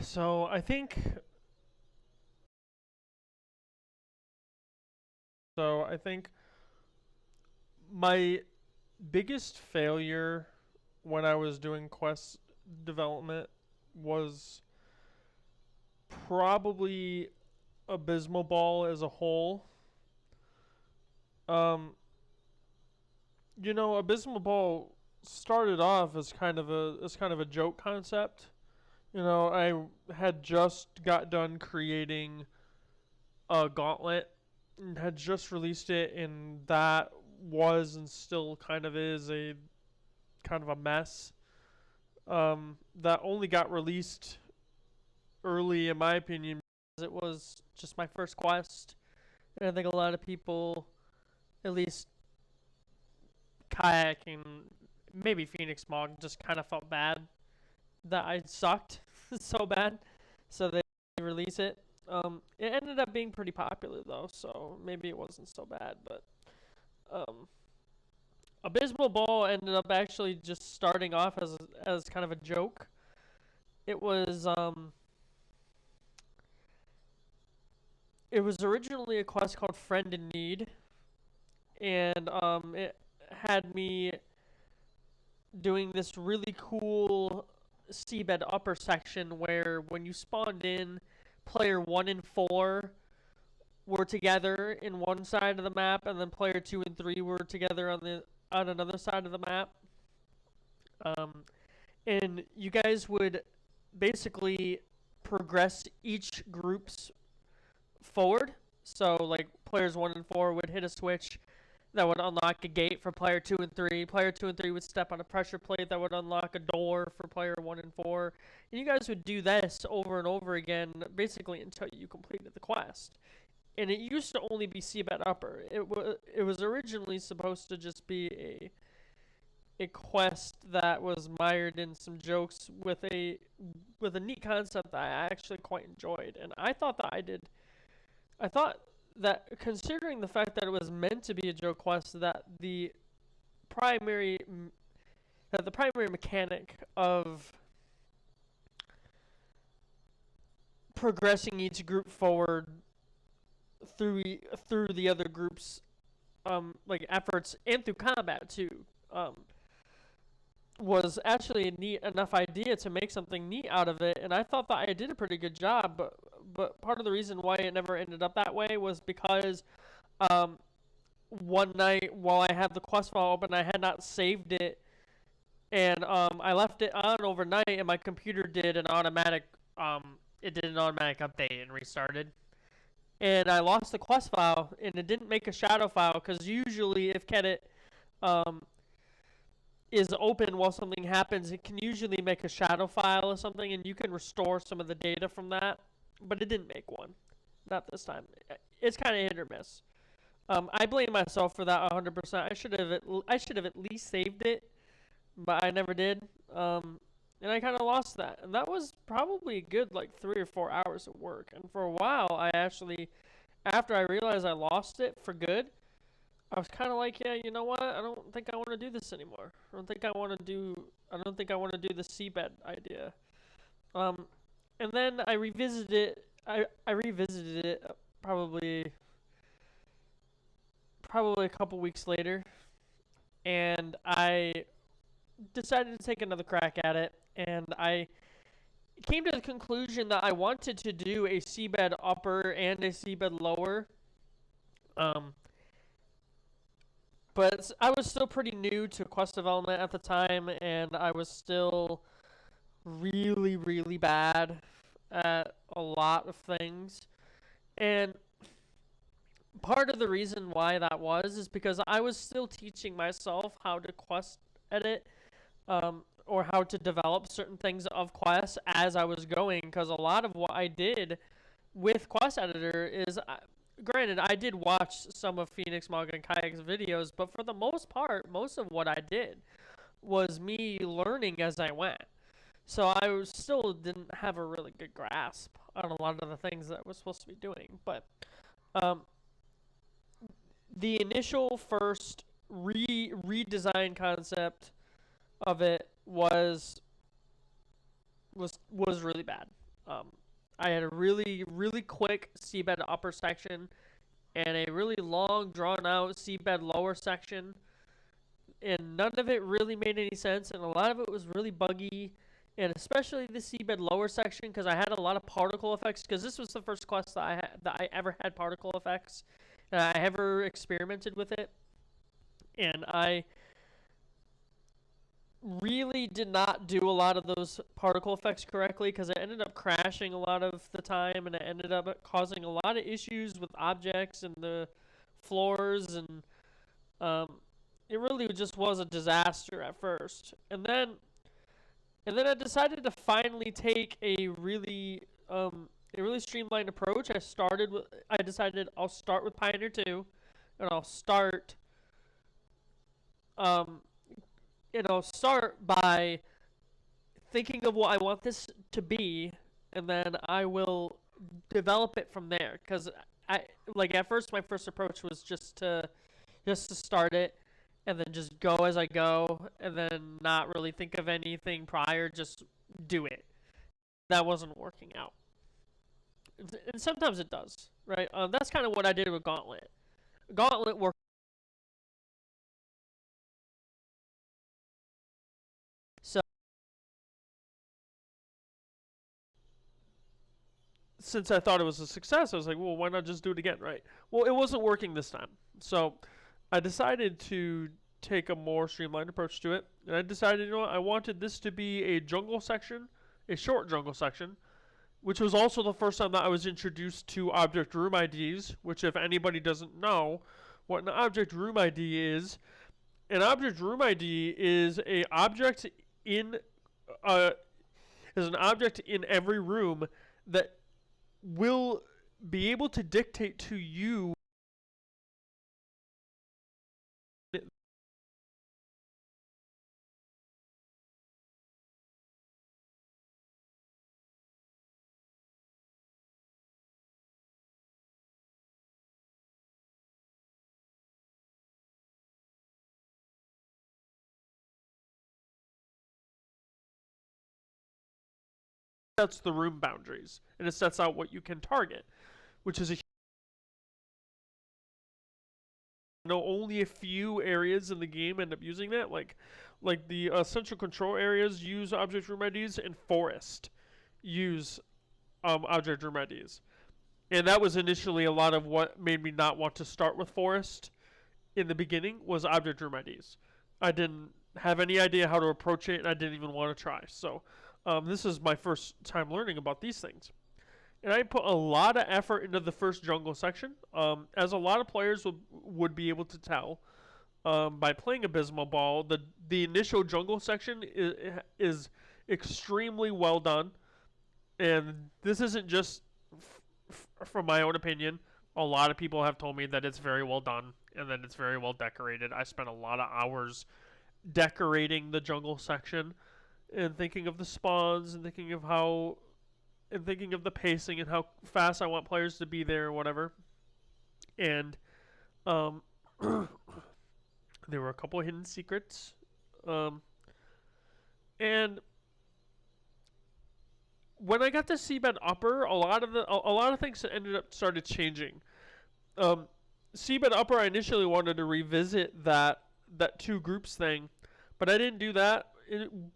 So I think I think my biggest failure when I was doing quest development was probably Abysmal Ball as a whole. Um, Abysmal Ball started off as kind of a joke concept. I had just got done creating a gauntlet and had just released it, and that was and still kind of is a kind of a mess. That only got released early, in my opinion, because it was just my first quest, and I think a lot of people, at least kayaking, maybe Phoenix Smog, just kind of felt bad that I sucked so bad, so they release it. It ended up being pretty popular though, so maybe it wasn't so bad. But um, Abysmal Ball ended up actually just starting off as kind of a joke. It was it was originally a quest called Friend in Need, and it had me doing this really cool seabed upper section where when you spawned in, player 1 and 4 were together in one side of the map, and then player 2 and 3 were together on another side of the map. Um, and you guys would basically progress each group's forward. So like players 1 and 4 would hit a switch that would unlock a gate for player 2 and 3. Player 2 and 3 would step on a pressure plate that would unlock a door for player 1 and 4. And you guys would do this over and over again, basically until you completed the quest. And it used to only be Seabed Upper. It was originally supposed to just be a quest that was mired in some jokes with a neat concept that I actually quite enjoyed. And I thought that considering the fact that it was meant to be a joke quest, primary the primary mechanic of progressing each group forward through through the other groups like efforts and through combat too um was actually a neat enough idea to make something neat out of it, and I thought that I did a pretty good job. But part of the reason why it never ended up that way was because um, one night while I had the quest file open, I had not saved it, and I left it on overnight, and my computer did an automatic update and restarted. And I lost the quest file, and it didn't make a shadow file because usually if Kedit um, is open while something happens, it can usually make a shadow file or something, and you can restore some of the data from that. But it didn't make one, not this time. It's kind of hit or miss. I blame myself for that 100%. I should have at least saved it, but I never did. And I kind of lost that, and that was probably a good like 3 or 4 hours of work. And for a while, after I realized I lost it for good, I was kind of like, yeah, you know what? I don't think I want to do this anymore. I don't think I want to do the seabed idea. Um, and then I revisited it. I revisited it probably a couple weeks later, and I decided to take another crack at it. And I came to the conclusion that I wanted to do a seabed upper and a seabed lower. Um, But I was still pretty new to quest development at the time, and I was still really, really bad at a lot of things. And part of the reason why that was is because I was still teaching myself how to quest edit, or how to develop certain things of Quest as I was going. Because a lot of what I did with Quest Editor is, granted, I did watch some of Phoenix Manga and Kayak's videos, but for the most part, most of what I did was me learning as I went. So I still didn't have a really good grasp on a lot of the things that I was supposed to be doing. But um, the initial first redesign concept of it was really bad. Um, I had a really, really quick seabed upper section and a really long, drawn out seabed lower section, and none of it really made any sense, and a lot of it was really buggy, and especially the seabed lower section because I had a lot of particle effects. Because this was the first quest that I ever had particle effects, and I ever experimented with it, and I really did not do a lot of those particle effects correctly because it ended up crashing a lot of the time, and it ended up causing a lot of issues with objects and the floors, and um, it really just was a disaster at first. And then I decided to finally take a really streamlined approach. I decided I'll start with Pioneer 2, and um I'll start by thinking of what I want this to be, and then I will develop it from there. Cause I like at first my first approach was just to start it, and then just go as I go, and then not really think of anything prior, just do it. That wasn't working out, and sometimes it does, right? That's kind of what I did with Gauntlet. Gauntlet worked. So since I thought it was a success, I was like, well, why not just do it again, right? Well, it wasn't working this time. So I decided to take a more streamlined approach to it. And I decided, you know what, I wanted this to be a jungle section, a short jungle section, which was also the first time that I was introduced to object room IDs, which if anybody doesn't know what an object room ID is, an object room ID is a object in uh, is an object in every room that will be able to dictate to you. Sets the room boundaries, and it sets out what you can target, which is a only a few areas in the game end up using that. Like the central control areas use object room IDs, and forest use object room IDs. And that was initially a lot of what made me not want to start with forest in the beginning was object room IDs. I didn't have any idea how to approach it, and I didn't even want to try. So this is my first time learning about these things. And I put a lot of effort into the first jungle section, as a lot of players would be able to tell by playing Abysmal Ball. The initial jungle section is extremely well done, and this isn't just from my own opinion. A lot of people have told me that it's very well done and that it's very well decorated. I spent a lot of hours decorating the jungle section and thinking of the spawns and thinking of the pacing and how fast I want players to be there or whatever. And um, there were a couple of hidden secrets, um, and when I got to Seabed Upper, a lot of things ended up started changing. Um, Seabed Upper, I initially wanted to revisit that two groups thing, but I didn't do that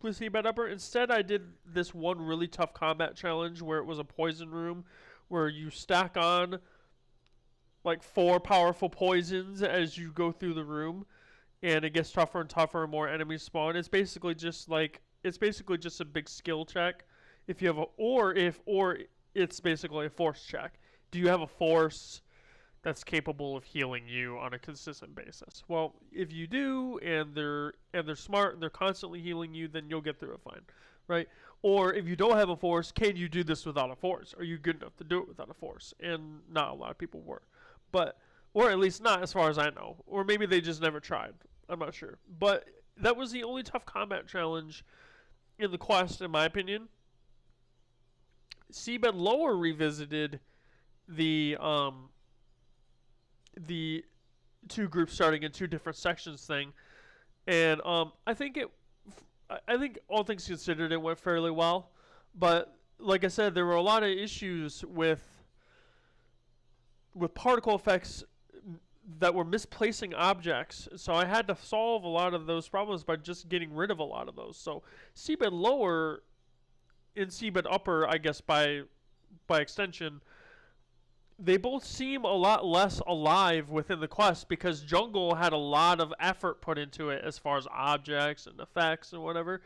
with Seabed Upper. Instead, I did this one really tough combat challenge where it was a poison room, where you stack on like 4 powerful poisons as you go through the room, and it gets tougher and tougher, and more enemies spawn. It's basically just a big skill check. If you have a or it's basically a force check. Do you have a force that's capable of healing you on a consistent basis? Well, if you do, and they're smart and they're constantly healing you, then you'll get through it fine, right? Or if you don't have a force, can you do this without a force? Are you good enough to do it without a force? And not a lot of people were, but or at least not as far as I know. Or maybe they just never tried. I'm not sure. But that was the only tough combat challenge in the quest, in my opinion. Seabed Lower revisited the two groups starting in two different sections thing, and I think all things considered, it went fairly well. But like I said, there were a lot of issues with particle effects that were misplacing objects. So I had to solve a lot of those problems by just getting rid of a lot of those. So seabed lower and seabed upper, I guess by extension, they both seem a lot less alive within the quest because jungle had a lot of effort put into it as far as objects and effects and whatever.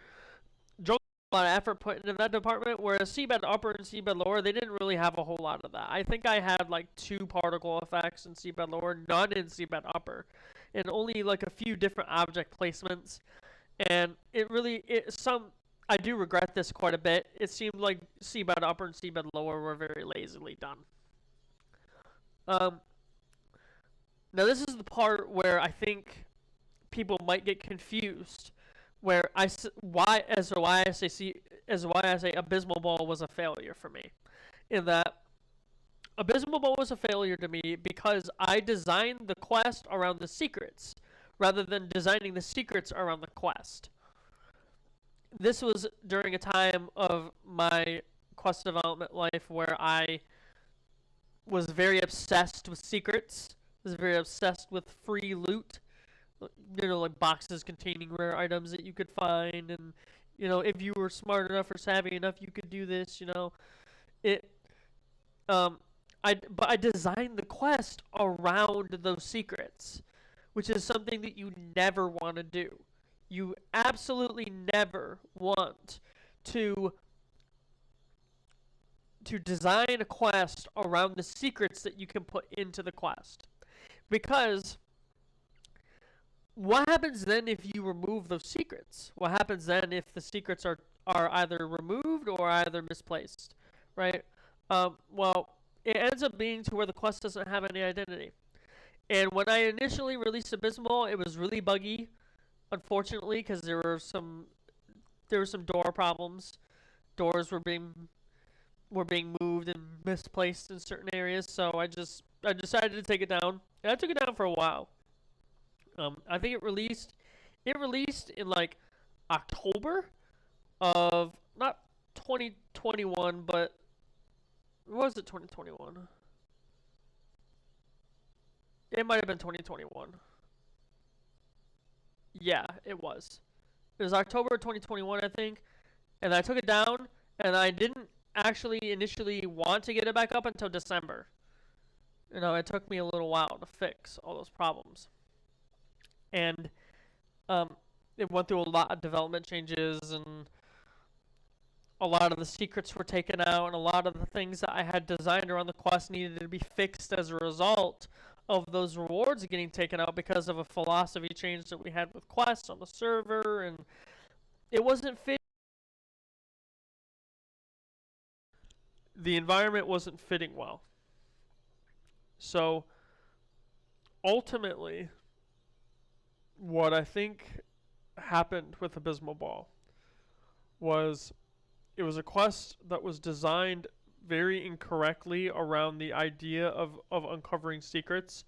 Jungle had a lot of effort put into that department, whereas seabed upper and seabed lower, they didn't really have a whole lot of that. I think I had like 2 particle effects in seabed lower, none in seabed upper, and only like a few different object placements. And I do regret this quite a bit. It seemed like seabed upper and seabed lower were very lazily done. Um, Now this is the part where I think people might get confused, where why as to why I say Abysmal Ball was a failure for me, in that Abysmal Ball was a failure to me because I designed the quest around the secrets rather than designing the secrets around the quest. This was during a time of my quest development life where I was very obsessed with secrets, was very obsessed with free loot, like boxes containing rare items that you could find, and if you were smart enough or savvy enough, you could do this. It. But I designed the quest around those secrets, which is something that you never want to do. You absolutely never want to design a quest around the secrets that you can put into the quest. Because what happens then if you remove those secrets? What happens then if the secrets are either removed or either misplaced, right? Well, it ends up being to where the quest doesn't have any identity. And when I initially released Abysmal, it was really buggy, unfortunately, because there were some door problems. Doors were being moved and misplaced in certain areas, so I decided to take it down, and I took it down for a while. I think it released in like October of not 2021, but was it 2021? It might have been 2021. Yeah, it was. It was October 2021, I think, and I took it down, and I didn't actually initially want to get it back up until December. It took me a little while to fix all those problems. And it went through a lot of development changes, and a lot of the secrets were taken out, and a lot of the things that I had designed around the quest needed to be fixed as a result of those rewards getting taken out because of a philosophy change that we had with quests on the server, and it wasn't fit. The environment wasn't fitting well. So ultimately, what I think happened with Abysmal Ball was it was a quest that was designed very incorrectly around the idea of uncovering secrets.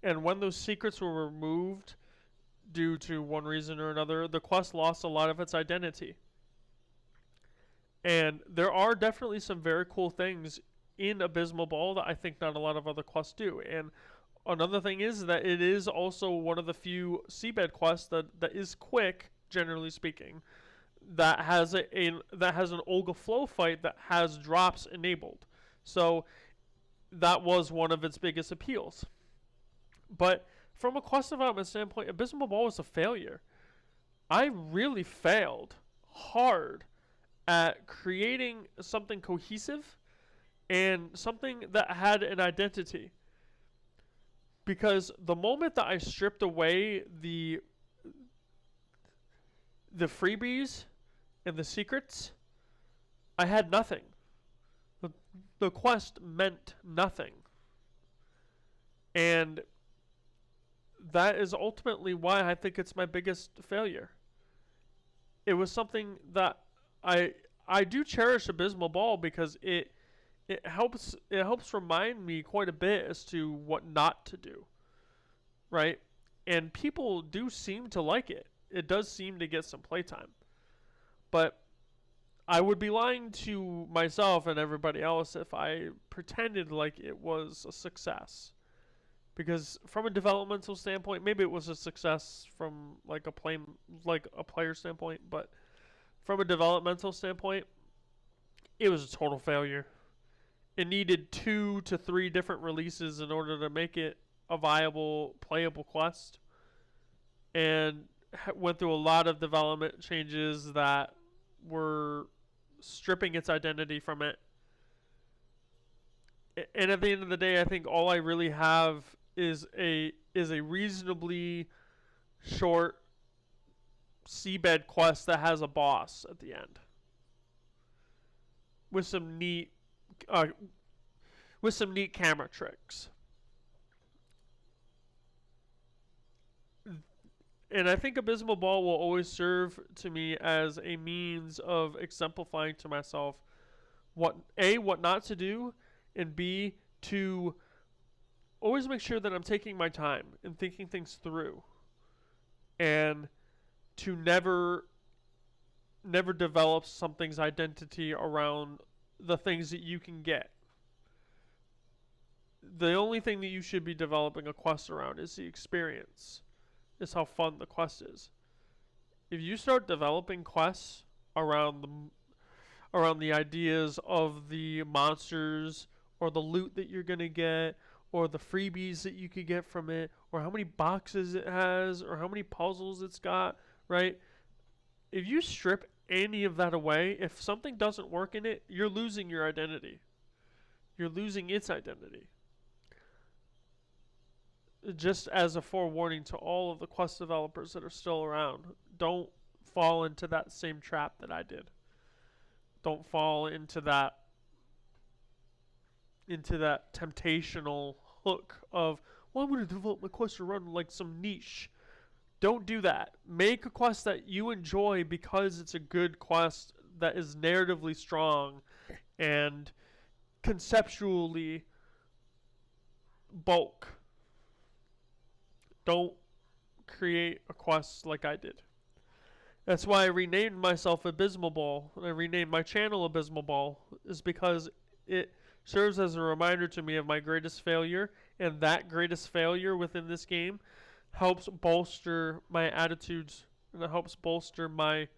And when those secrets were removed due to one reason or another, the quest lost a lot of its identity. And there are definitely some very cool things in Abysmal Ball that I think not a lot of other quests do. And another thing is that it is also one of the few seabed quests that is quick, generally speaking, that has an Olga Flow fight that has drops enabled. So that was one of its biggest appeals. But from a quest development standpoint, Abysmal Ball was a failure. I really failed hard at creating something cohesive and something that had an identity. Because the moment that I stripped away the freebies and the secrets, I had nothing. The quest meant nothing. And that is ultimately why I think it's my biggest failure. It was something that I do cherish Abysmal Ball because it helps remind me quite a bit as to what not to do. Right? And people do seem to like it. It does seem to get some playtime. But I would be lying to myself and everybody else if I pretended like it was a success. Because from a developmental standpoint, maybe it was a success from like a player standpoint, but from a developmental standpoint, it was a total failure. It needed 2 to 3 different releases in order to make it a viable, playable quest, and went through a lot of development changes that were stripping its identity from it. And at the end of the day, I think all I really have is a reasonably short seabed quest that has a boss at the end with some neat uh, camera tricks. And I think Abysmal Ball will always serve to me as a means of exemplifying to myself what not to do, and B, to always make sure that I'm taking my time and thinking things through, and to never develop something's identity around the things that you can get. The only thing that you should be developing a quest around is the experience, is how fun the quest is. If you start developing quests around the ideas of the monsters or the loot that you're gonna get or the freebies that you could get from it or how many boxes it has or how many puzzles it's got, right? If you strip any of that away, if something doesn't work in it, you're losing your identity. You're losing its identity. Just as a forewarning to all of the quest developers that are still around, don't fall into that same trap that I did. Don't fall into that temptational hook of, well, I'm going to develop my quest around like some niche. Don't do that. Make a quest that you enjoy because it's a good quest that is narratively strong and conceptually bulk. Don't create a quest like I did. That's why I renamed myself Abysmal Ball. I renamed my channel Abysmal Ball, is because it serves as a reminder to me of my greatest failure, and that greatest failure within this game helps bolster my attitudes, and it helps bolster my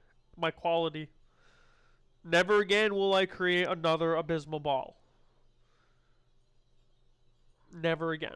quality. Never again will I create another Abysmal Ball. Never again.